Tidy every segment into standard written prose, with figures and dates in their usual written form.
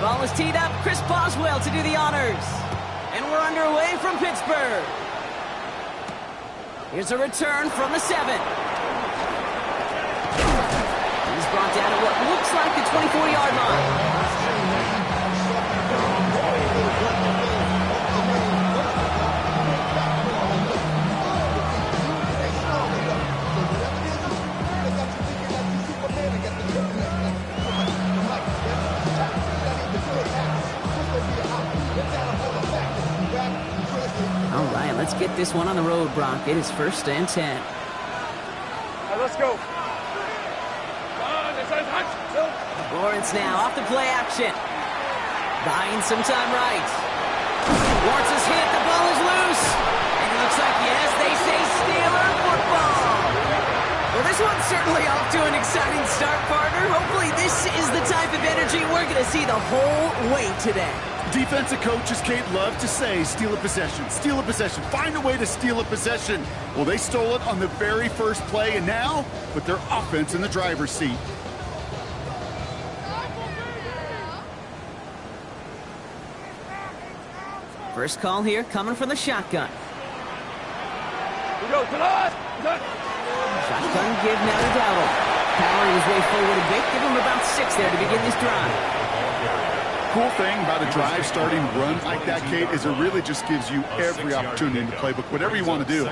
Ball is teed up. Chris Boswell to do the honors. And we're underway from Pittsburgh. Here's a return from the 7. He's brought down at what looks like the 24-yard line. All right, let's get this one on the road, Brock. It is 1st and 10. All right, let's go. Lawrence now off the play action. Buying some time right. Lawrence is hit. The ball is loose. And it looks like, yes, they say Steeler football. Well, this one's certainly off to an exciting start, partner. Hopefully this is the type of energy we're going to see the whole way today. Defensive coaches, Kate, love to say, steal a possession, find a way to steal a possession. Well, they stole it on the very first play, and now put their offense in the driver's seat. First call here coming from the shotgun. We go to the Shotgun give now to Dowdle. Powering his way forward a bit. Give him about 6 there to begin this drive. Cool thing about a drive starting run like that, Kate, is it really just gives you every opportunity in the playbook, whatever you want to do.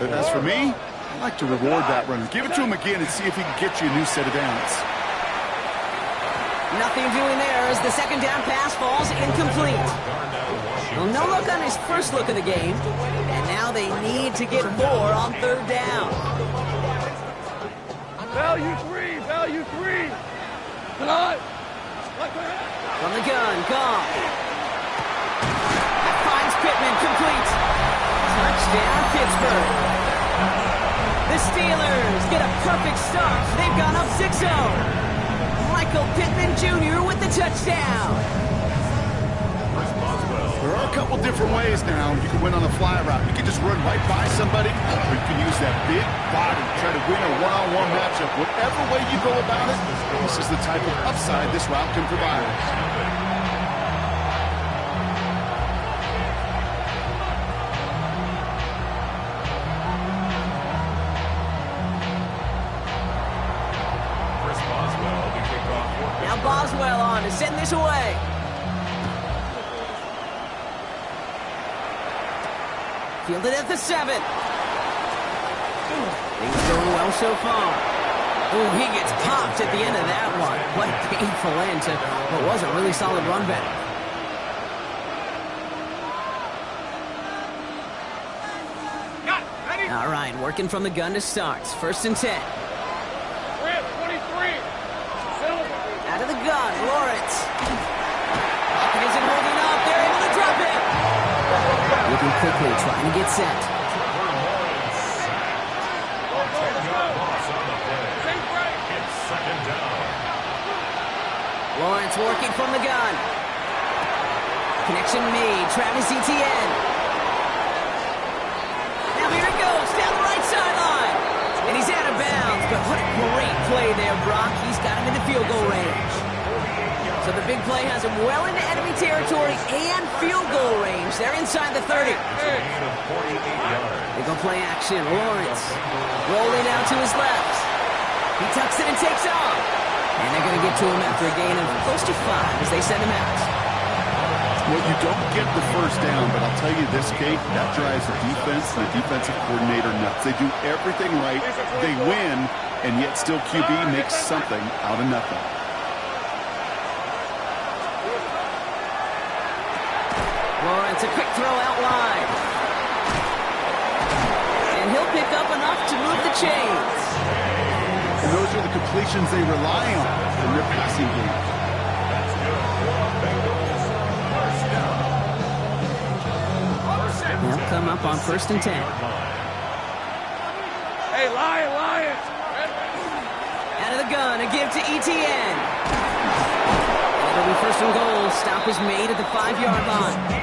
But as for me, I like to reward that runner. Give it to him again and see if he can get you a new set of downs. Nothing doing there as the second down pass falls incomplete. Well, no look on his first look of the game, and now they need to get more on 3rd down. Value 3, value 3. Tonight. From the gun, gone. That finds Pittman, complete. Touchdown, Pittsburgh. The Steelers get a perfect start. They've gone up 6-0. Michael Pittman Jr. with the touchdown. There are a couple different ways now. You can win on a fly route. You can just run right by somebody, or you can use that big body, try to win a one-on-one matchup. Whatever way you go about it, this is the type of upside this route can provide. Now Boswell on to send this away. Fielded at the 7. Things going well so far. Oh, he gets popped at the end of that one. What a painful end to what was a really solid run back. All right, working from the gun to start. 1st and 10. 23. Out of the gun, Lawrence. Pocket isn't holding up. They're able to drop it. Moving quickly, trying to get set. Lawrence working from the gun. Connection made. Travis Etienne. Now here it goes down the right sideline. And he's out of bounds, but what a great play there, Brock. He's got him in the field goal range. So the big play has him well into enemy territory and field goal range. They're inside the 30. They go play action. Lawrence rolling out to his left. He tucks it and takes off. And they're going to get to him after a gain of close to 5 as they send him out. Well, you don't get the first down, but I'll tell you this, Kate, that drives the defense and the defensive coordinator nuts. They do everything right. They win, and yet still QB makes something out of nothing. Lawrence, a quick throw out wide. And he'll pick up enough to move the chains. And those are the completions they rely on in their passing game. They'll come up on 1st and 10. Hey, Lions! Out of the gun, a give to Etienne. It'll be 1st and goal. Stop is made at the 5-yard line.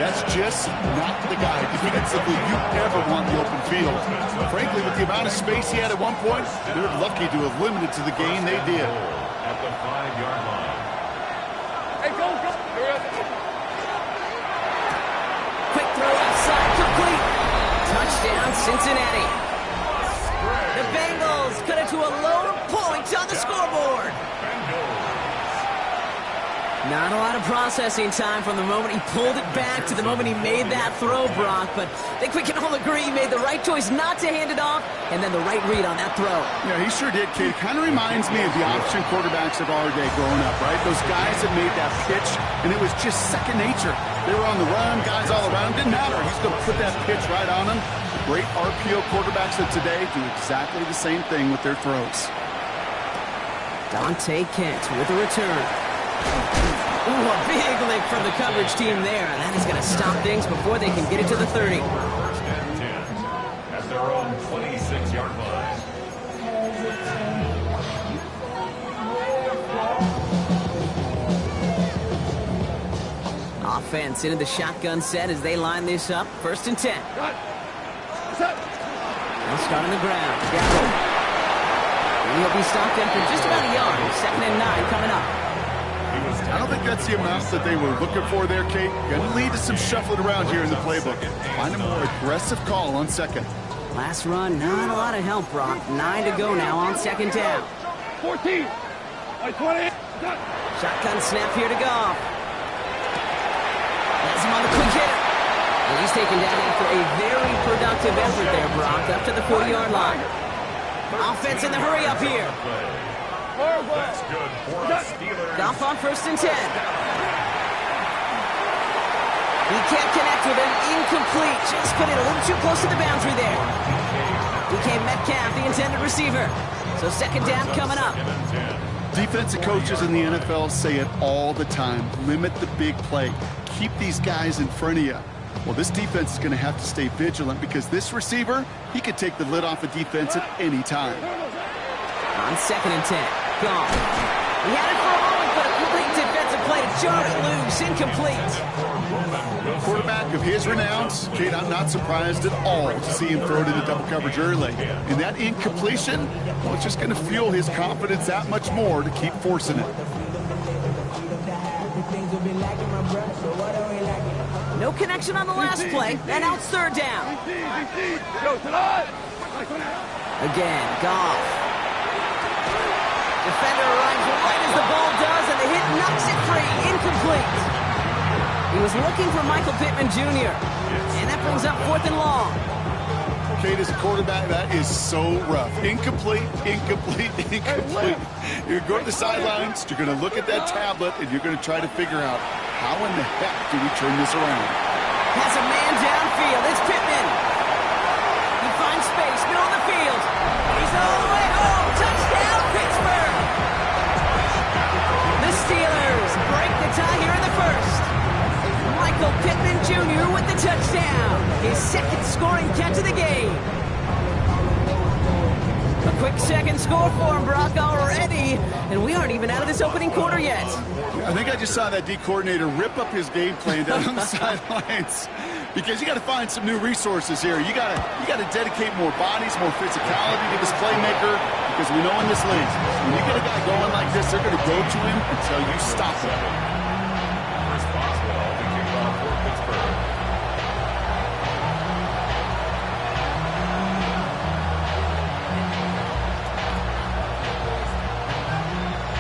That's just not the guy defensively you ever want in the open field. Frankly, with the amount of space he had at one point, they're lucky to have limited to the gain they did. At the 5-yard line. Quick throw outside, complete. Touchdown, Cincinnati. The Bengals cut it to a lone point on the scoreboard. Not a lot of processing time from the moment he pulled it back to the moment he made that throw, Brock. But I think we can all agree he made the right choice not to hand it off, and then the right read on that throw. Yeah, he sure did, kid. Kind of reminds me of the option quarterbacks of our day growing up, right? Those guys that made that pitch, and it was just second nature. They were on the run, guys all around. Didn't matter. He's going to put that pitch right on them. The great RPO quarterbacks of today do exactly the same thing with their throws. Dante Kent with the return. Ooh, a big lick from the coverage team there. And that is going to stop things before they can get it to the 30. First and 10 at their own 26-yard line. Offense into the shotgun set as they line this up. First and 10. They'll start on the ground. He'll be stopped in for just about a yard. Second and 9 coming up. I don't think that's the amount that they were looking for there, Kate. Going to lead to some shuffling around here in the playbook. Find a more aggressive call on second. Last run, not a lot of help, Brock. 9 to go now on second down. 14. 20. Shotgun snap here to Goff. Has him on the quick hitter. And he's taken down after a very productive effort there, Brock, up to the 40-yard line. Offense in the hurry up here. That's good for us, Steelers. Goff on first and 10. He can't connect with him. Incomplete. Just put it a little too close to the boundary there. DK Metcalf, the intended receiver. So second down coming up. Defensive coaches in the NFL say it all the time. Limit the big play. Keep these guys in front of you. Well, this defense is going to have to stay vigilant because this receiver, he could take the lid off a defense at any time. On second and 10. Gone. He had it for a moment, but a complete defensive play to jar it loose. Incomplete. Quarterback of his renowns, Kate, I'm not surprised at all to see him throw it into double coverage early. And that incompletion, well, it's just going to fuel his confidence that much more to keep forcing it. No connection on the last play, and now it's third down. Again, Goff. Defender arrives right as the ball does, and the hit knocks it free. Incomplete. He was looking for Michael Pittman Jr., and that brings up fourth and long. Kate, as a quarterback, that is so rough. Incomplete, incomplete, incomplete. You're going to the sidelines, you're going to look at that tablet, and you're going to try to figure out how in the heck do we turn this around. Has a man downfield. It's Pittman. He finds space, middle of the field. He's all the way home. Touchdown, Pittsburgh. The Steelers break the tie here in the first. Michael Pittman Jr. with the touchdown. His second scoring catch of the game. A quick second score for him, Brock, already. And we aren't even out of this opening quarter yet. I think I just saw that D coordinator rip up his game plan down on the sidelines. Because you got to find some new resources here. You got to dedicate more bodies, more physicality to this playmaker. Because we know in this league, when you get a guy going like this, they're going to go to him until you stop him. First Boswell, the kickoff for Pittsburgh.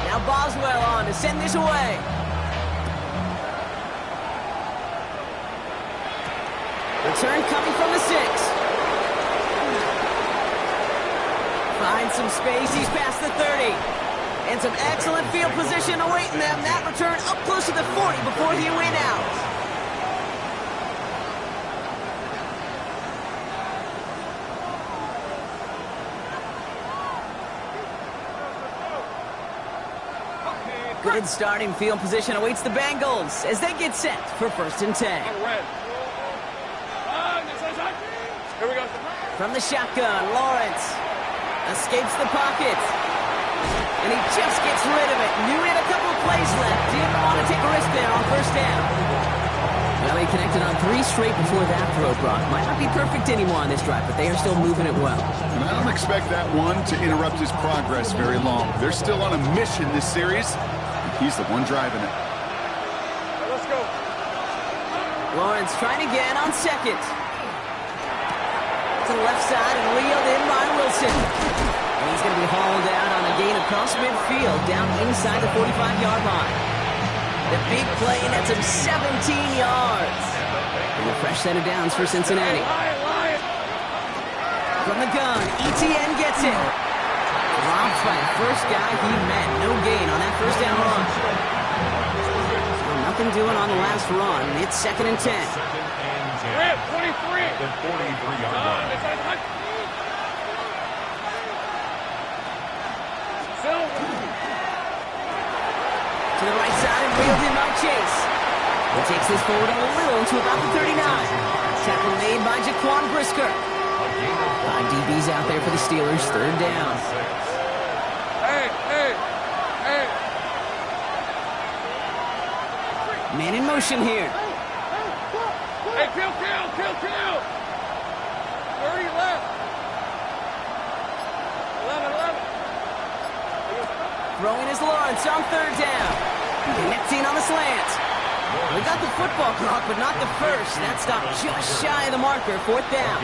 Now Boswell on to send this away. Return coming from the 6. Finds some space. He's past the 30. And some excellent field position awaiting them. That return up close to the 40 before he went out. Good starting field position awaits the Bengals as they get set for first and 10. Here we go. From the shotgun, Lawrence escapes the pocket. And he just gets rid of it. Knew he had a couple of plays left. Didn't want to take a risk there on first down. Well, he connected on 3 straight before that throw, Brock. Might not be perfect anymore on this drive, but they are still moving it well. And I don't expect that one to interrupt his progress very long. They're still on a mission this series. He's the one driving it. go. Lawrence trying again on second. To the left side and reeled in by Wilson. And he's going to be hauled out on a gain across midfield, down inside the 45-yard line. The big play nets him 17 yards. And a fresh set of downs for Cincinnati. From the gun, ETN gets it. Dropped by the first guy he met. No gain on that first down run. So nothing doing on the last run. It's 2nd and 10. Rip, 23. The 43-yard line. To the right side and reeled in by Chase. He takes this forward a little to about the 39. Tackle made by Jaquan Brisker. 5 DBs out there for the Steelers. 3rd down. Hey. Man in motion here. Hey, kill. 30 left. 11. Throwing is Lawrence on 3rd down. Connecting on the slant. We got the football clock, but not the first. That stopped just shy of the marker. 4th down.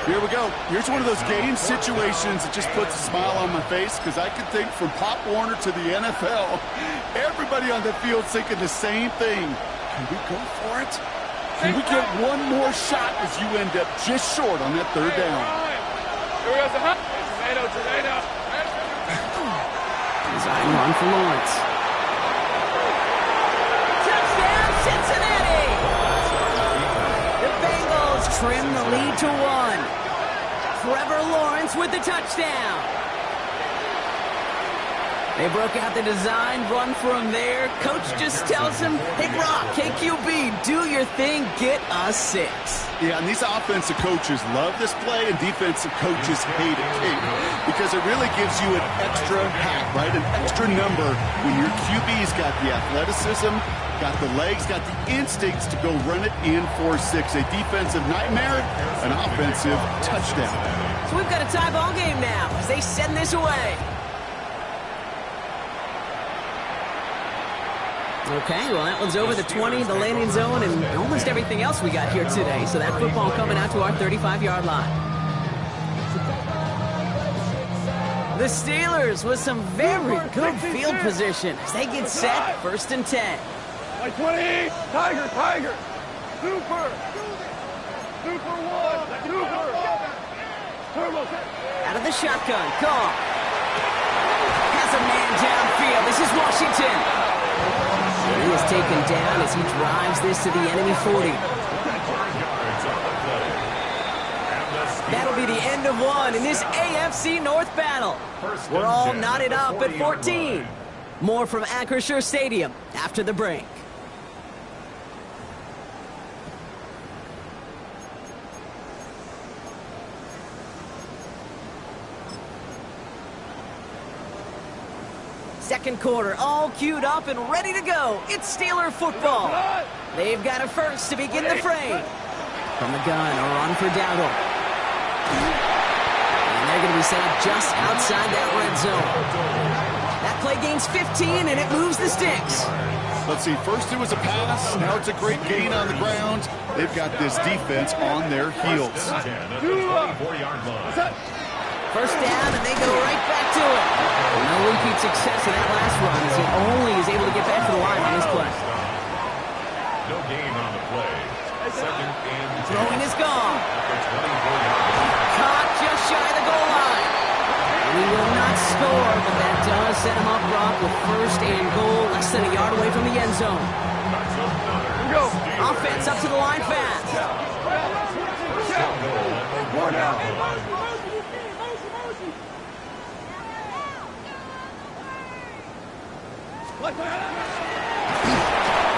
Here we go. Here's one of those game situations that just puts a smile on my face because I can think from Pop Warner to the NFL, everybody on the field thinking the same thing. Can we go for it? Can we get one more shot as you end up just short on that 3rd down? Here we go. Tomato. Design run for Lawrence. Touchdown, Cincinnati! The Bengals trim the lead to 1. Trevor Lawrence with the touchdown. They broke out the design run from there. Coach just tells him, hey, Brock, KQB, do your thing, get us 6. Yeah, and these offensive coaches love this play, and defensive coaches hate it, because it really gives you an extra hat, right? An extra number when your QB's got the athleticism, got the legs, got the instincts to go run it in for 6. A defensive nightmare, an offensive touchdown. So we've got a tie ball game now as they send this away. Okay, well, that one's over the 20, the landing zone, and almost everything else we got here today. So that football coming out to our 35-yard line. The Steelers with some very good field position as they get set, 1st and 10. Like 20. Tiger. Super 1. Turbo. Out of the shotgun, Carr. Has a man downfield. This is Washington. And he is taken down as he drives this to the enemy 40. That'll be the end of 1 in this AFC North battle. We're all knotted up at 14. More from Acrisure Stadium after the break. Second quarter, all queued up and ready to go. It's Steeler football. They've got a first to begin the fray. From the gun, a run for Dowdle. And they're going to be set up just outside that red zone. That play gains 15, and it moves the sticks. Let's see, first it was a pass, now it's a great gain on the ground. They've got this defense on their heels. First down, and they go right back to it. No repeat success in that last run as he only is able to get back to the line on this play. No gain on the play. 2nd and 10. Throwing is gone. Caught just shy of the goal line. And he will not score, but that does set him up, Brock, with 1st and goal, less than a yard away from the end zone. Offense up to the line fast.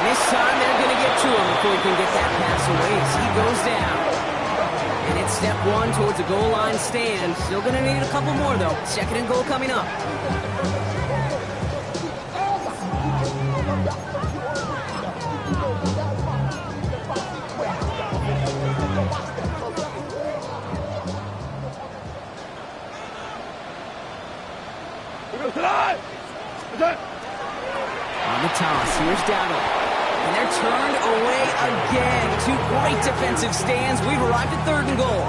This time they're going to get to him before he can get that pass away as he goes down. And it's step 1 towards a goal line stand. Still going to need a couple more, though. 2nd and goal coming up. On the toss, here's Dowdle. And they're turned away again. Two great defensive stands. We've arrived at 3rd and goal.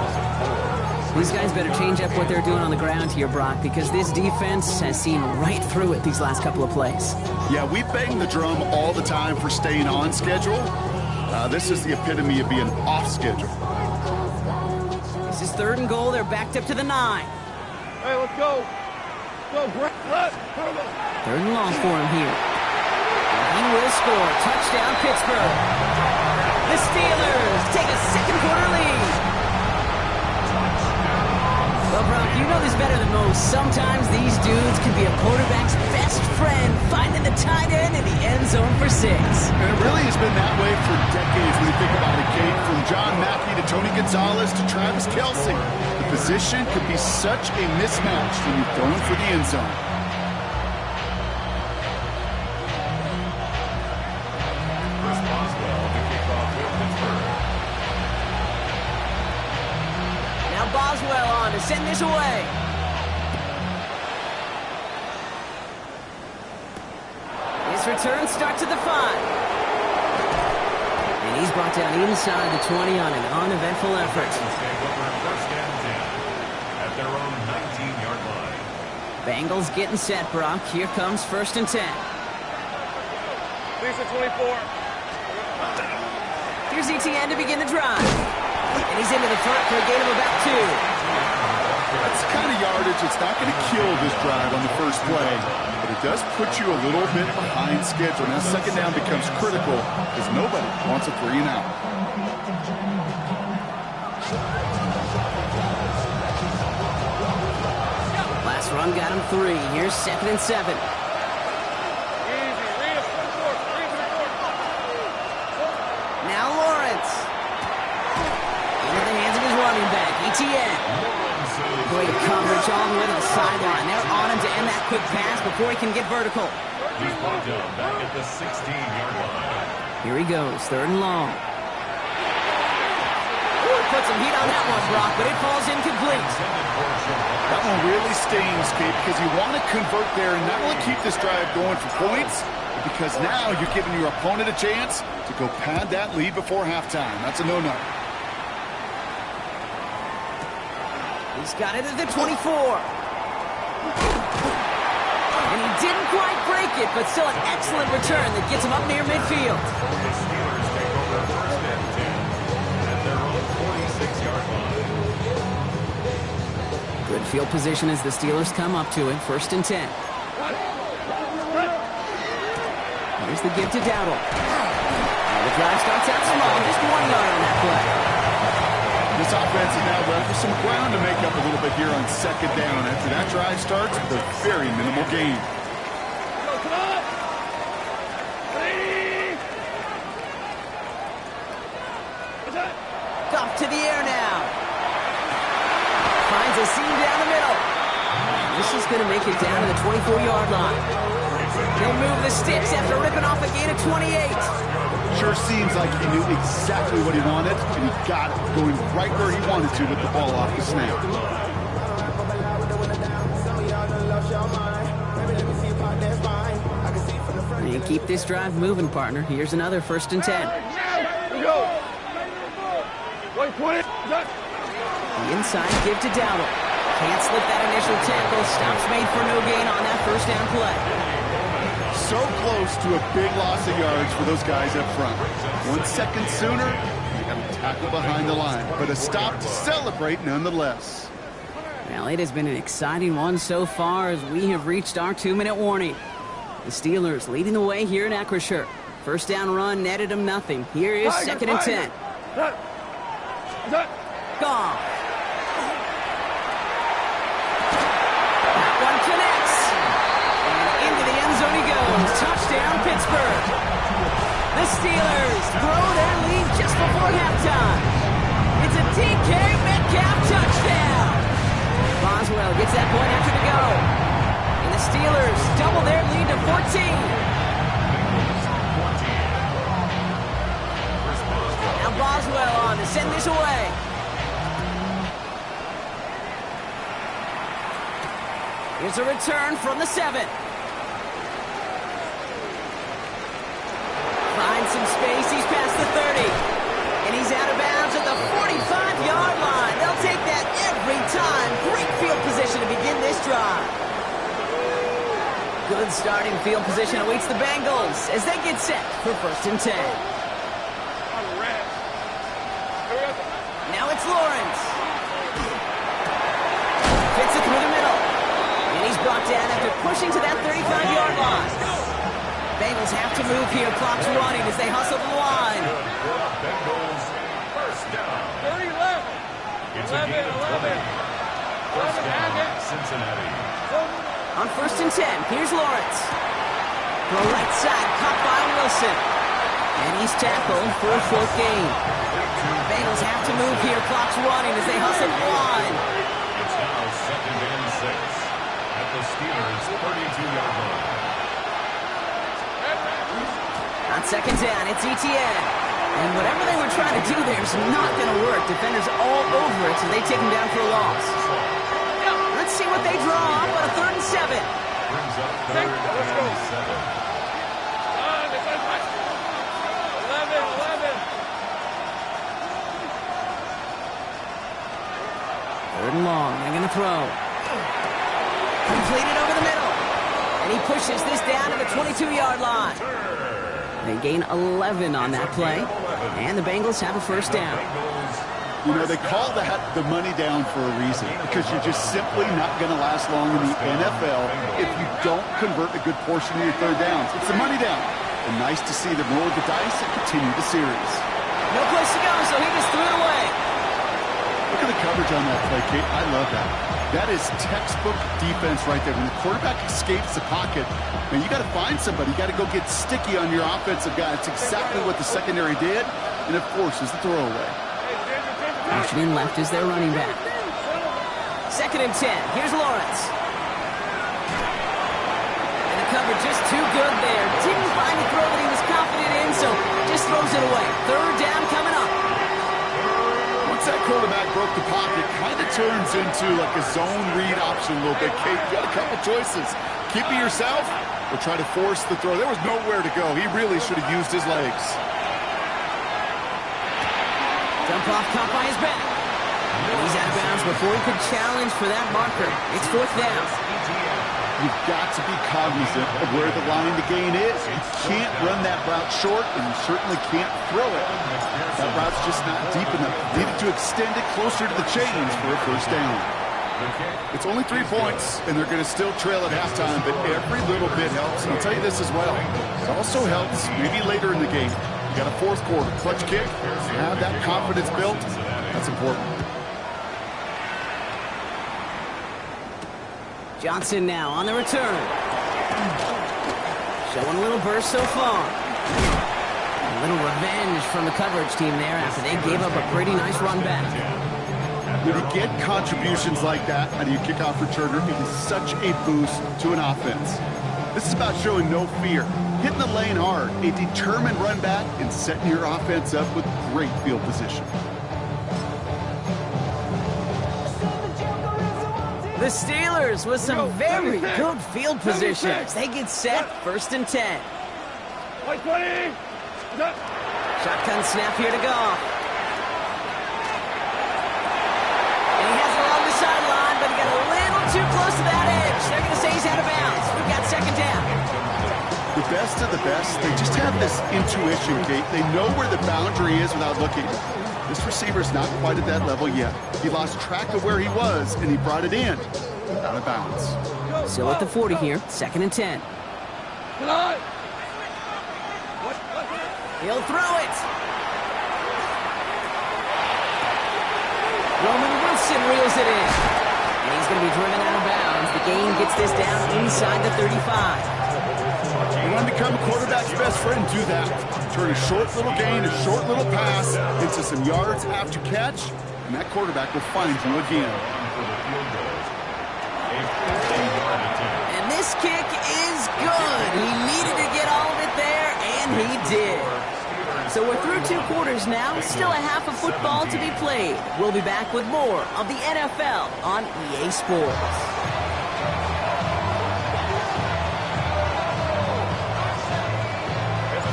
These guys better change up what they're doing on the ground here, Brock, because this defense has seen right through it these last couple of plays. Yeah, we bang the drum all the time for staying on schedule. This is the epitome of being off schedule. This is 3rd and goal. They're backed up to the 9. Hey, let's go. Go, Brett. 3rd and long for him here. And he will score. Touchdown, Pittsburgh. The Steelers take a second-quarter lead. Well, Brock, you know this better than most. Sometimes these dudes can be a quarterback's best friend, finding the tight end in the end zone for 6. And it really has been that way for decades when you think about it, Kate. From John Mackey to Tony Gonzalez to Travis Kelce. The position could be such a mismatch when you're going for the end zone. Boswell on to send this away. His return starts at the 5. And he's brought down inside the 20 on an uneventful effort. First and 10 at their own 19-yard line. Bengals getting set, Brock. Here comes 1st and 10. Lisa 24. Here's ETN to begin the drive. And he's into the front for a gain of about 2. That's the kind of yardage that's not going to kill this drive on the first play, but it does put you a little bit behind schedule. Now, 2nd down becomes critical because nobody wants a 3 and out. Last run got him 3. Here's 2nd and 7. Now Lawrence. Into the hands of his running back, ETN. Great coverage all the way to the sideline. They're on him to end that quick pass before he can get vertical. He's brought down back at the 16-yard line. Here he goes, 3rd and long. Ooh, put some heat on that one, Brock, but it falls incomplete. That one really stings, Kate, because you want to convert there and not only keep this drive going for points, but because now you're giving your opponent a chance to go pad that lead before halftime. That's a no-no. He's got it at the 24. And he didn't quite break it, but still an excellent return that gets him up near midfield. The Steelers take over 1st and 10 at their own 46-yard line. Good field position as the Steelers come up to it. 1st and 10. Here's the give to Dowdle. And the drive starts out small, just 1 yard on that play. This offense is now left with some ground to make up a little bit here on 2nd down. After that drive starts with a very minimal gain. Come on! Ready! Off to the air now. Finds a seam down the middle. This is going to make it down to the 24-yard line. He'll move the sticks after ripping off a gain of 28. Sure seems like he knew exactly what he wanted, and he got it, going right where he wanted to with the ball off the snap. And keep this drive moving, partner. Here's another 1st and 10. Here we go. Wait, 20. The inside give to Dowdle. Can't slip that initial tackle. Stops made for no gain on that 1st down play. So close to a big loss of yards for those guys up front. 1 second sooner, they got a tackle behind the line, but a stop to celebrate nonetheless. Well, it has been an exciting one so far as we have reached our 2-minute warning. The Steelers leading the way here in Acrisure. 1st down run netted them nothing. Here is 2nd and 10. Goff. That one connects. And into the end zone he goes. Touchdown, Pittsburgh. The Steelers throw their lead just before halftime. It's a DK Metcalf touchdown. Boswell gets that point after to go. And the Steelers double their lead to 14. Now Boswell on to send this away. Here's a return from the 7. Finds some space. He's past the 30. And he's out of bounds at the 45-yard line. They'll take that every time. Great field position to begin this drive. Good starting field position awaits the Bengals as they get set for 1st and 10. Now it's Lawrence. Fits it through the middle. And he's brought down after pushing to that 35-yard line. Bengals have to move here. Clock's running as they hustle the line. Bengals, first down. 30 left. It's a gain of 20. First down, Cincinnati. On 1st and 10, here's Lawrence. Throw right side, caught by Wilson. And he's tackled for a 4th gain. Bengals have to move here. Clock's running as they hustle the line. It's now 2nd and 6 at the Steelers' 32-yard line. On 2nd down, it's Etienne. And whatever they were trying to do there is not going to work. Defenders all over it, so they take him down for a loss. Let's see what they draw up on a 3rd and 7. Brings up 3rd and 7. 3rd and long. They're going to throw. Completed over the middle. And he pushes this down to the 22-yard line. They gain 11 on that play. And the Bengals have a 1st down. You know, they call that the money down for a reason, because you're just simply not going to last long in the NFL if you don't convert a good portion of your 3rd downs. It's the money down. And nice to see them roll the dice and continue the series. No place to go, so he just threw it away. Look at the coverage on that play, Kate. I love that. That is textbook defense right there. When the quarterback escapes the pocket, man, you got to find somebody. You got to go get sticky on your offensive guy. It's exactly what the secondary did, and it forces the throwaway. Washington left is their running back. 2nd and 10. Here's Lawrence. And the cover just too good there. Didn't find the throw that he was confident in, so just throws it away. 3rd down coming up. Once that quarterback broke the pocket, kind of turns into like a zone read option a little bit. Kate, you got a couple choices. Keep it yourself or try to force the throw. There was nowhere to go. He really should have used his legs. Dump off, caught by his back. And he's out of bounds before he could challenge for that marker. It's 4th down. You've got to be cognizant of where the line to gain is. You can't run that route short, and you certainly can't throw it. That route's just not deep enough. You needed to extend it closer to the chains for a 1st down. It's only 3 points, and they're going to still trail at halftime, but every little bit helps. And I'll tell you this as well. It also helps maybe later in the game. You got a 4th quarter clutch kick. Have that confidence built. That's important. Johnson now on the return. Showing a little burst so far. A little revenge from the coverage team there after they gave up a pretty nice run back. When you get contributions like that out of your kickoff returner, it is such a boost to an offense. This is about showing no fear, hitting the lane hard, a determined run back, and setting your offense up with great field position. The Steelers with some very good field positions. They get set, 1st and 10. Shotgun snap here to Goff. And he has it along the sideline, but he got a little too close to that edge. They're going to say he's out of bounds. We've got 2nd down. The best of the best, they just have this intuition, Kate. They know where the boundary is without looking. This receiver's not quite at that level yet. He lost track of where he was, and he brought it in. Out of bounds. Still at the 40 here, 2nd and 10. He'll throw it. Roman Wilson reels it in. And he's going to be driven out of bounds. The gain gets this down inside the 35. You want to become a quarterback's best friend, do that. Turn a short little gain, a short little pass into some yards after catch, and that quarterback will find you again. And this kick is good. He needed to get all of it there, and he did. So we're through 2 quarters now, still a half of football to be played. We'll be back with more of the NFL on EA Sports.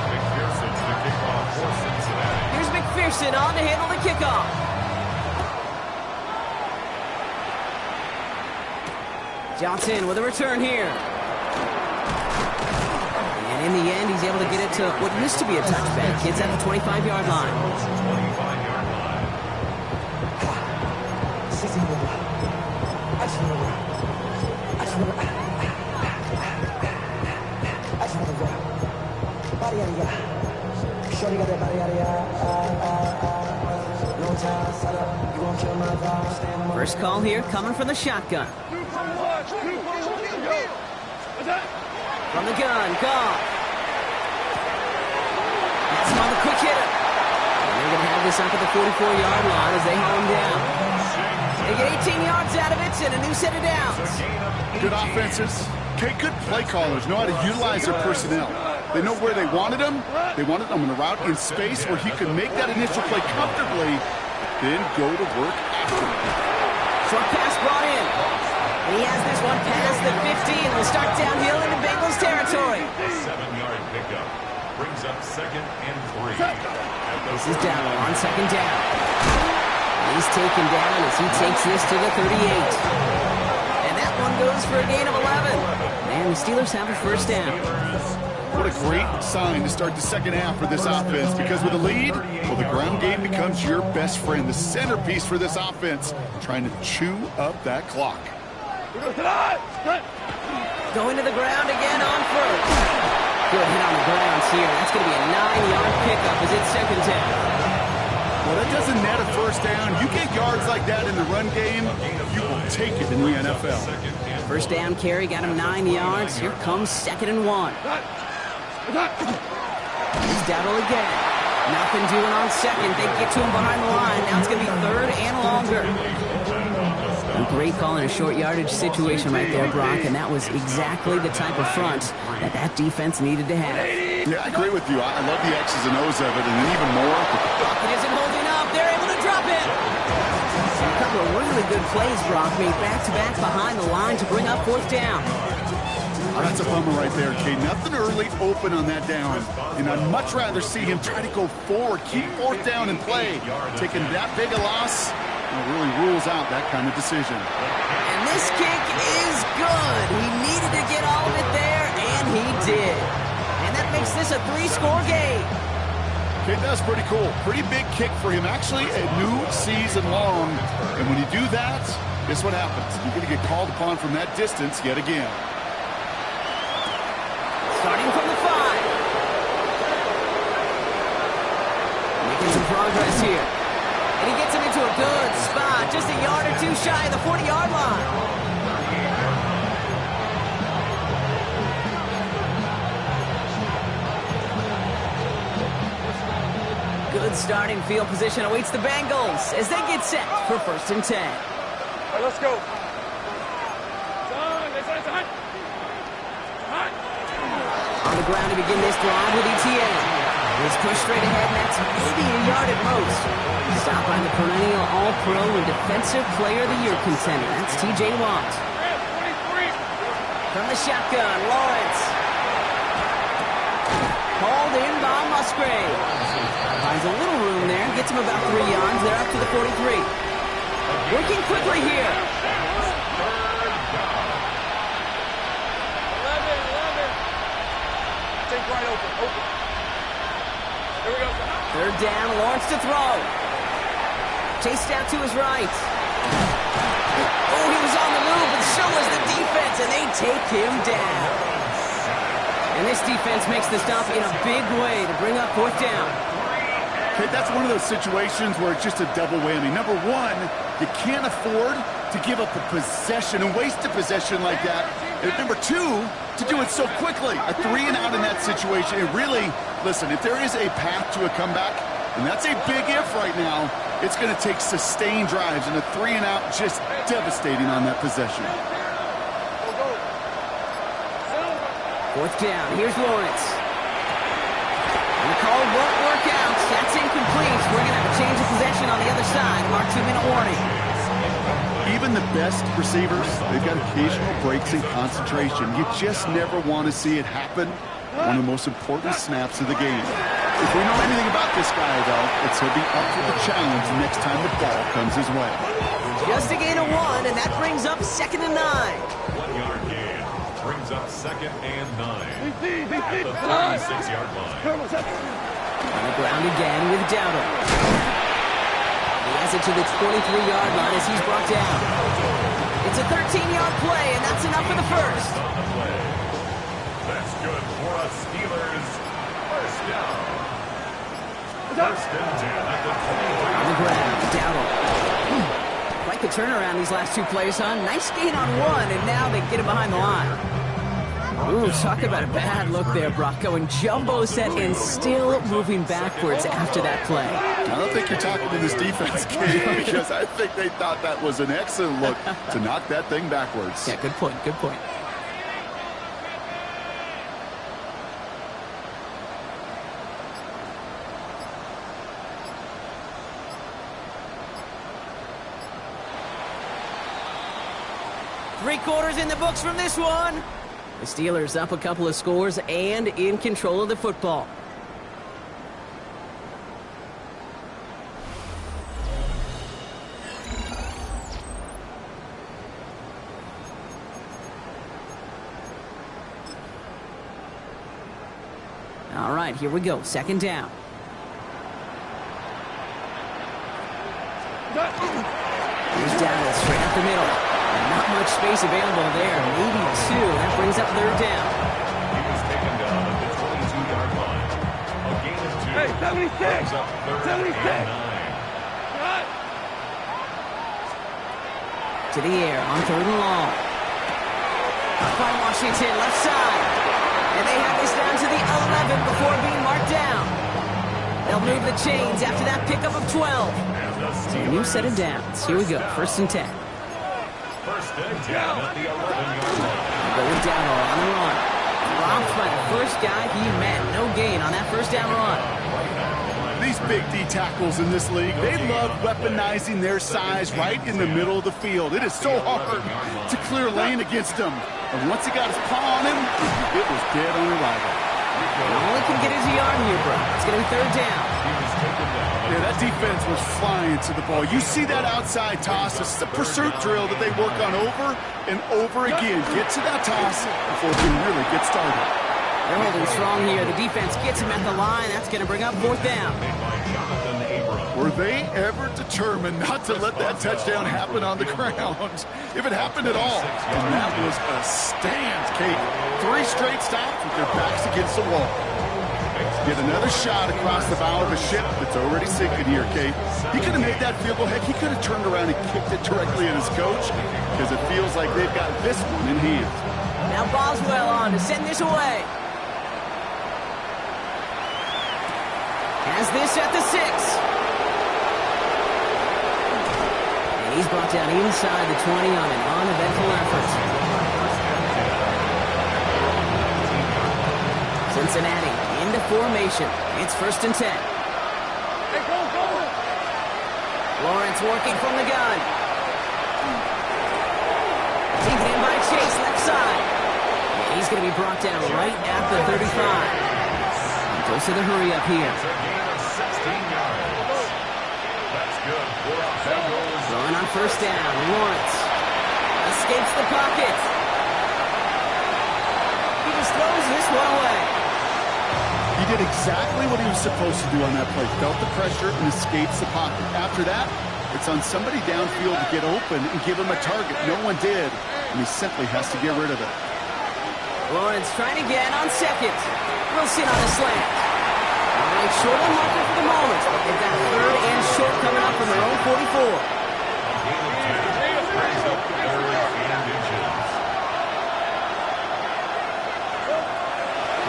McPherson to kick Pearson on to handle the kickoff. Johnson with a return here. And in the end, he's able to get it to what used to be a touchback. Kids at the 25-yard line. 25-yard line. First call here coming from the shotgun. From the gun, Goff. That's him on the quick hitter. And they're going to have this up at the 44-yard line as they haul him down. They get 18 yards out of it and a new set of downs. Good offenses. Okay, good play callers know how to utilize their personnel. They know where they wanted him. They wanted him on the route in space where he could make that initial play comfortably, then go to work after. Short pass brought in. And he has this one past the 15. Will start downhill into Bengals territory. 7-yard pickup brings up 2nd and 3. This is down on 2nd down. He's taken down as he takes this to the 38. And that one goes for a gain of 11. And the Steelers have a first down. What a great sign to start the second half for this offense, because with a lead, well, the ground game becomes your best friend, the centerpiece for this offense, trying to chew up that clock. Going to the ground again on first. Good hit on the grounds here. That's going to be a 9-yard pickup as it's 2nd down. Well, that doesn't net a first down. You get yards like that in the run game, you will take it in the NFL. First down carry got him 9 yards. Here comes 2nd and 1. He's Dowdle again. Nothing doing on 2nd. They get to him behind the line. Now it's going to be 3rd and longer. A great call in a short yardage situation right there, Brock, and that was exactly the type of front that that defense needed to have. Yeah, I agree with you. I love the X's and O's of it, and then even more. It isn't holding up. They're able to drop it. A couple of really good plays, Brock, made back-to-back behind the line to bring up 4th down. Oh, that's a bummer right there, Kate. Nothing early open on that down. And I'd much rather see him try to go forward, keep 4th down and play. Taking that big a loss really rules out that kind of decision. And this kick is good. He needed to get all of it there, and he did. And that makes this a 3-score game. Okay, that's pretty cool. Pretty big kick for him. Actually, a new season long. And when you do that, guess what happens? You're going to get called upon from that distance yet again. Starting from the 5. Making some progress here. And he gets him into a good spot, just a yard or two shy of the 40-yard line. Good starting field position awaits the Bengals as they get set for 1st and 10. All right, let's go. On the ground to begin this drive with ETN. He's pushed straight ahead, and that's maybe a yard at most. Stopped by the perennial All-Pro and Defensive Player of the Year contender. That's T.J. Watt. From the shotgun, Lawrence. Hauled in by Musgrave. Finds a little room there, gets him about 3 yards. They're up to the 43. Working quickly here. 11. Take right open. Here we go. 3rd down, Lawrence to throw. Chased out to his right. Oh, he was on the move, but so was the defense, and they take him down. And this defense makes the stop in a big way to bring up 4th down. Okay, that's one of those situations where it's just a double whammy. Number one, you can't afford to give up a possession and waste a possession like that. And number two, to do it so quickly. A 3 and out in that situation. And really, listen, if there is a path to a comeback, and that's a big if right now, it's going to take sustained drives, and a 3 and out just devastating on that possession. 4th down, here's Lawrence. And the call won't work out. That's incomplete. We're going to have a change of possession on the other side. Our 2-minute warning. Even the best receivers, they've got occasional breaks in concentration. You just never want to see it happen. One of the most important snaps of the game. If we know anything about this guy, though, it's he'll be up for the challenge next time the ball comes his way. Just a gain of 1, and that brings up 2nd and 9. 1-yard gain brings up 2nd and 9 at the 36-yard line. On the ground again with Dowdle. He has it to the 23-yard line as he's brought down. It's a 13-yard play, and that's enough for the first. On the play. That's good for us Steelers. First down. First and 10 at the 23. On the ground, Dowdle. Quite the turnaround these last 2 plays, huh? Nice gain on 1, and now they get him behind the line. Ooh, talk about a bad look there, Brock. Going jumbo set and still moving backwards after that play. I don't think you're talking to this defense, Kate, because I think they thought that was an excellent look to knock that thing backwards. Yeah, good point, good point. Three-quarters in the books from this one. The Steelers up a couple of scores and in control of the football. All right, here we go. 2nd down. Here's Dowdle straight up the middle. Not much space available there. Maybe 2. That brings up 3rd down. He was taken down at the 22-yard line. A gain of 2. Hey, 76! Brings up 3rd 76! and 9. To the air on 3rd and long. Up by Washington, left side. And they have this down to the 11 before being marked down. They'll move the chains after that pickup of 12. So a new set of downs. Here we go. 1st and 10. First and 10 at the 11-yard line. Going down on the run. Dropped by the first guy he met. No gain on that 1st down run. These big D tackles in this league, they love weaponizing their size right in the middle of the field. It is so hard to clear lane against them. And once he got his paw on him, it was dead on arrival. And all he can get is a yard here, bro. It's going to be 3rd down. He was taken down. Yeah, that defense was flying to the ball. You see that outside toss. This is a pursuit drill that they work on over and over again. Get to that toss before it can really get started. They're holding strong here. The defense gets him at the line. That's going to bring up 4th down. Were they ever determined not to let that touchdown happen on the ground? If it happened at all. And that was a stand, Kate. 3 straight stops with their backs against the wall. Get another shot across the bow of a ship that's already sinking here, Kate. He could have made that field goal. Heck, he could have turned around and kicked it directly at his coach because it feels like they've got this one in hand. Now Boswell on to send this away. Has this at the 6. And he's brought down inside the 20 on an uneventful effort. Cincinnati into formation. It's 1st and 10. Hey, go! Lawrence working from the gun. Taken in by Chase, left side. And he's going to be brought down right at the 35. He goes to the hurry up here. It's a gain of 16 yards. That's good for the Bengals. Throwing on 1st down. Lawrence escapes the pocket. He just throws this one away. He did exactly what he was supposed to do on that play. Felt the pressure and escapes the pocket. After that, it's on somebody downfield to get open and give him a target. No one did, and he simply has to get rid of it. Lawrence trying again on 2nd. Wilson on the slant. All right, short on marker for the moment, but they've got 3rd and short coming up from their own 44. Brings up 3rd and inches.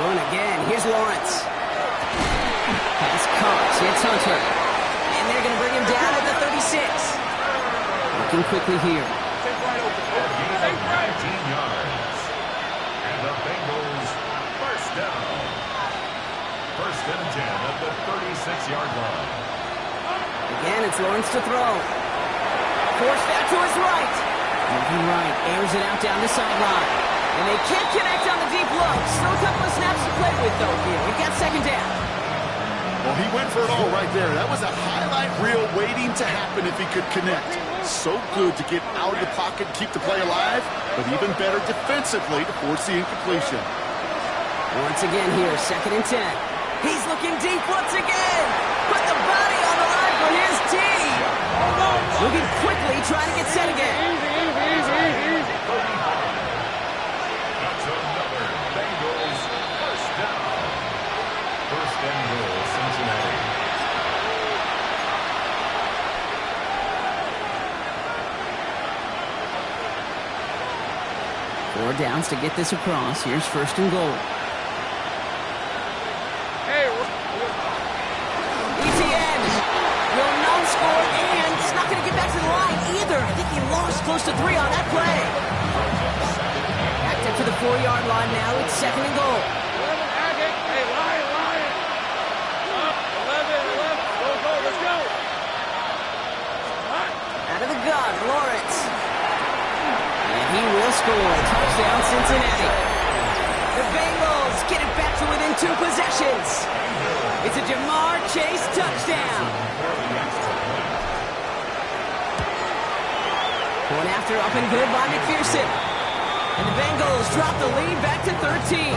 Going again. Here's Lawrence. Pass caught. It's Hunter. And they're going to bring him down at the 36. Looking quickly here. A gain of 19 yards. And the Bengals first down. 1st and 10 at the 36-yard line. Again, it's Lawrence to throw. Forced out to his right. Moving right. Airs it out down the sideline. And they can't connect on the deep low. Still a couple of snaps to play with, though, here. We've got 2nd down. Well, he went for it all right there. That was a highlight reel waiting to happen if he could connect. So good to get out of the pocket and keep the play alive, but even better defensively to force the incompletion. Once again here, 2nd and 10. He's looking deep once again. Put the body on the line for his team. Moving quickly, trying to get set again. Easy. That's another Bengals first down. First and goal, Cincinnati. Four downs to get this across. Here's 1st and goal. ETN will not score, and it's not going to get back to the line either. I think he lost close to 3 on that play. Backed up to the 4-yard line now. It's 2nd and goal. 11. Let's go. Out of the gun, Lawrence. And he will score. Touchdown, Cincinnati. The Bengals get it back to within 2 possessions. It's a Jamar Chase touchdown. Going after up and good by McPherson. And the Bengals drop the lead back to 13.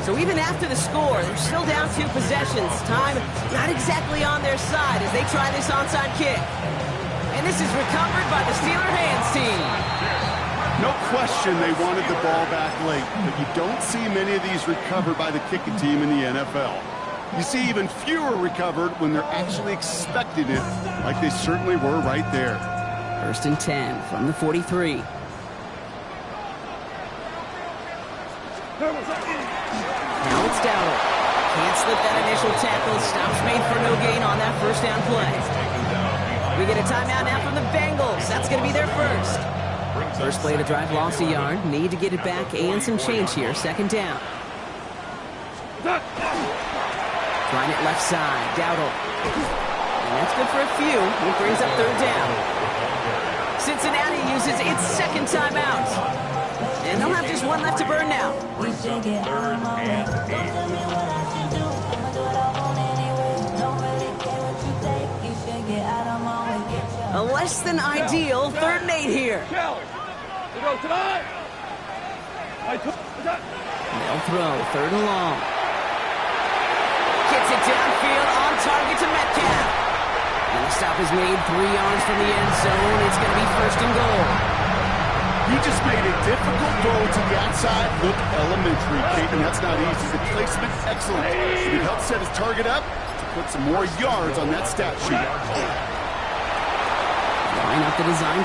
So even after the score, they're still down 2 possessions. Time not exactly on their side as they try this onside kick. And this is recovered by the Steeler hands team. No question they wanted the ball back late, but you don't see many of these recovered by the kicking team in the NFL. You see even fewer recovered when they're actually expecting it, like they certainly were right there. 1st and 10 from the 43. Now it's Dowdle. Can't slip that initial tackle. Stops made for no gain on that 1st down play. We get a timeout now from the Bengals. That's going to be their first. First play of the drive, lost a yard. Need to get it back and some change here. 2nd down. Trying it left side. Dowdle. And that's good for a few. It brings up 3rd down. Cincinnati uses its 2nd timeout. And they'll have just 1 left to burn now. Brings up 3rd and 8. A less than ideal 3rd and 8 here. They'll throw, 3rd and long. Gets it downfield, on target to Metcalf. And the stop is made 3 yards from the end zone. It's going to be 1st and goal. He just made a difficult throw to the outside look elementary, Kate, and that's not easy. The placement, excellent. It helped set his target up to put some more yards on that stat sheet. Line up the design